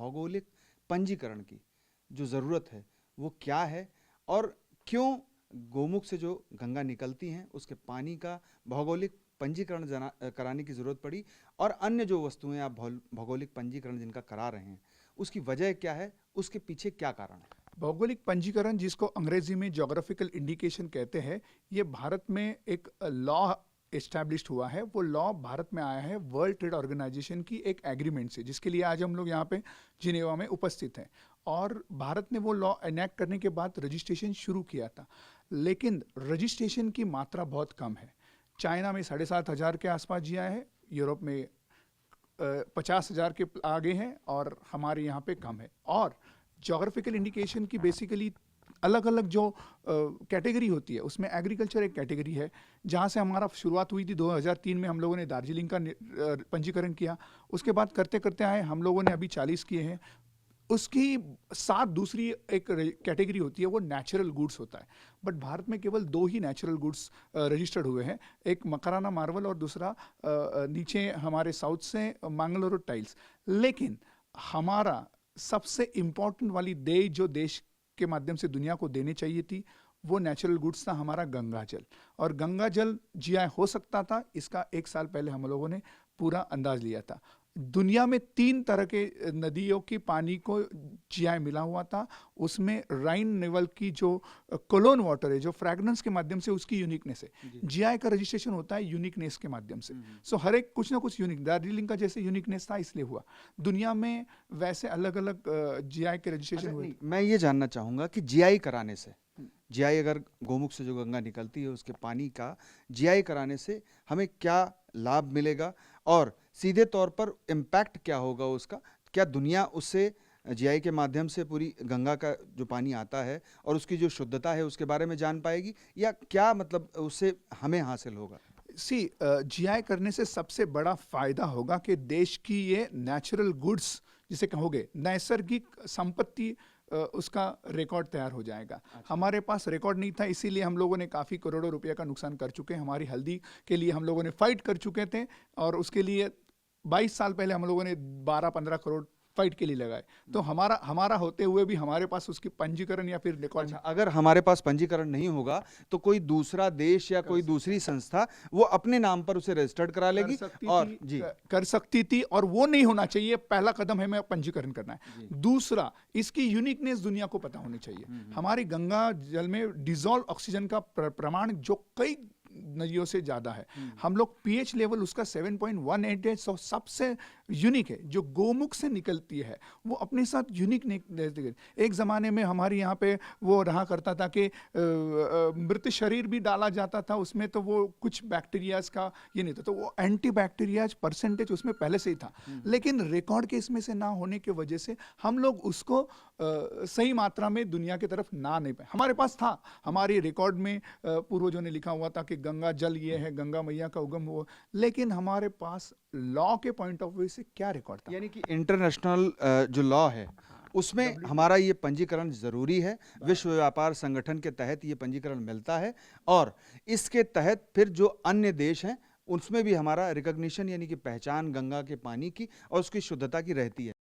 भौगोलिक पंजीकरण की जो ज़रूरत है वो क्या है, और क्यों गोमुख से जो गंगा निकलती हैं उसके पानी का भौगोलिक पंजीकरण कराने की ज़रूरत पड़ी, और अन्य जो वस्तुएं आप भौगोलिक पंजीकरण जिनका करा रहे हैं उसकी वजह क्या है, उसके पीछे क्या कारण है? भौगोलिक पंजीकरण, जिसको अंग्रेजी में जोग्राफिकल इंडिकेशन कहते हैं, ये भारत में एक लॉ एस्टैब्लिश्ड हुआ है। वो लॉ भारत में आया है वर्ल्ड ट्रेड ऑर्गेनाइजेशन की एक एग्रीमेंट से, जिसके लिए आज हम लोग यहाँ पे जिनेवा में उपस्थित हैं। और भारत ने वो लॉ एनेक्ट करने के बाद रजिस्ट्रेशन शुरू किया था, लेकिन रजिस्ट्रेशन की मात्रा बहुत कम है। चाइना में 7,500 के आसपास जिया है, यूरोप में 50,000 के आगे हैं, और हमारे यहाँ पे कम है। और जोग्राफिकल इंडिकेशन की बेसिकली अलग अलग जो कैटेगरी होती है, उसमें एग्रीकल्चर एक कैटेगरी है, जहाँ से हमारा शुरुआत हुई थी। 2003 में हम लोगों ने दार्जिलिंग का पंजीकरण किया। उसके बाद करते करते आए हम लोगों ने अभी 40 किए हैं। उसकी साथ दूसरी एक कैटेगरी होती है, वो नेचुरल गुड्स होता है। बट भारत में केवल 2 ही नेचुरल गुड्स रजिस्टर्ड हुए हैं, एक मकराना मार्बल और दूसरा नीचे हमारे साउथ से मैंगलोर टाइल्स। लेकिन हमारा सबसे इम्पोर्टेंट वाली देय जो देश के माध्यम से दुनिया को देनी चाहिए थी, वो नेचुरल गुड्स था हमारा गंगा जल। और गंगा जल जीआई हो सकता था, इसका 1 साल पहले हम लोगों ने पूरा अंदाज लिया था। दुनिया में 3 तरह के नदियों की पानी को जीआई मिला हुआ था। उसमें राइन नेवल की जो कोलोन वाटर है, जो फ्रेगनेंस के माध्यम से उसकी यूनिकनेस है। जीआई का रजिस्ट्रेशन होता है यूनिकनेस के माध्यम से। सो हर एक कुछ ना कुछ यूनिक, दार्जिलिंग का जैसे यूनिकनेस था इसलिए हुआ। दुनिया में वैसे अलग अलग जीआई के रजिस्ट्रेशन हुए। मैं ये जानना चाहूँगा कि जीआई कराने से, जीआई अगर गोमुख से जो गंगा निकलती है उसके पानी का जीआई कराने से हमें क्या लाभ मिलेगा, और सीधे तौर पर इम्पैक्ट क्या होगा उसका? क्या दुनिया उससे जीआई के माध्यम से पूरी गंगा का जो पानी आता है और उसकी जो शुद्धता है उसके बारे में जान पाएगी, या क्या मतलब उससे हमें हासिल होगा? जीआई करने से सबसे बड़ा फायदा होगा कि देश की ये नेचुरल गुड्स, जिसे कहोगे नैसर्गिक संपत्ति, उसका रिकॉर्ड तैयार हो जाएगा। अच्छा। हमारे पास रिकॉर्ड नहीं था, इसीलिए हम लोगों ने काफ़ी करोड़ों रुपए का नुकसान कर चुके हैं। हमारी हल्दी के लिए हम लोगों ने फाइट कर चुके थे, और उसके लिए 22 साल पहले हम लोगों ने 12-15 करोड़ फाइट के लिए लगाए। तो हमारा होते हुए भी हमारे पास उसकी पंजीकरण या फिर रिकॉर्ड। अच्छा, अगर हमारे पास पंजीकरण नहीं होगा तो कोई दूसरा देश या कोई दूसरी संस्था वो अपने नाम पर उसे रजिस्टर्ड करा लेगी, और जी कर सकती थी, और वो नहीं होना चाहिए। पहला कदम हमें पंजीकरण करना है। दूसरा, इसकी यूनिकनेस दुनिया को पता होनी चाहिए। हमारी गंगा जल में डिजॉल्व ऑक्सीजन का प्रमाण जो कई नदियों से ज्यादा है। हम लोग पीएच लेवल उसका 7.18 है, सबसे यूनिक है। जो गोमुख से निकलती है वो अपने साथ यूनिक। एक जमाने में हमारे यहाँ पे वो रहा करता था कि मृत शरीर भी डाला जाता था उसमें, तो वो कुछ बैक्टीरियाज का ये नहीं था, तो वो एंटी बैक्टीरियाज परसेंटेज उसमें पहले से ही था। लेकिन रिकॉर्ड के इसमें से ना होने की वजह से हम लोग उसको सही मात्रा में दुनिया की तरफ ना नहीं पाए। हमारे पास था, हमारी रिकॉर्ड में पूर्वजों ने लिखा हुआ था कि गंगा जल ये है, गंगा मैया का उगम हुआ, लेकिन हमारे पास लॉ के पॉइंट ऑफ व्यू से क्या रिकॉर्ड था? यानी कि इंटरनेशनल जो लॉ है उसमें हमारा ये पंजीकरण जरूरी है। विश्व व्यापार संगठन के तहत ये पंजीकरण मिलता है, और इसके तहत फिर जो अन्य देश हैं उसमें भी हमारा रिकॉग्निशन यानी कि पहचान गंगा के पानी की और उसकी शुद्धता की रहती है।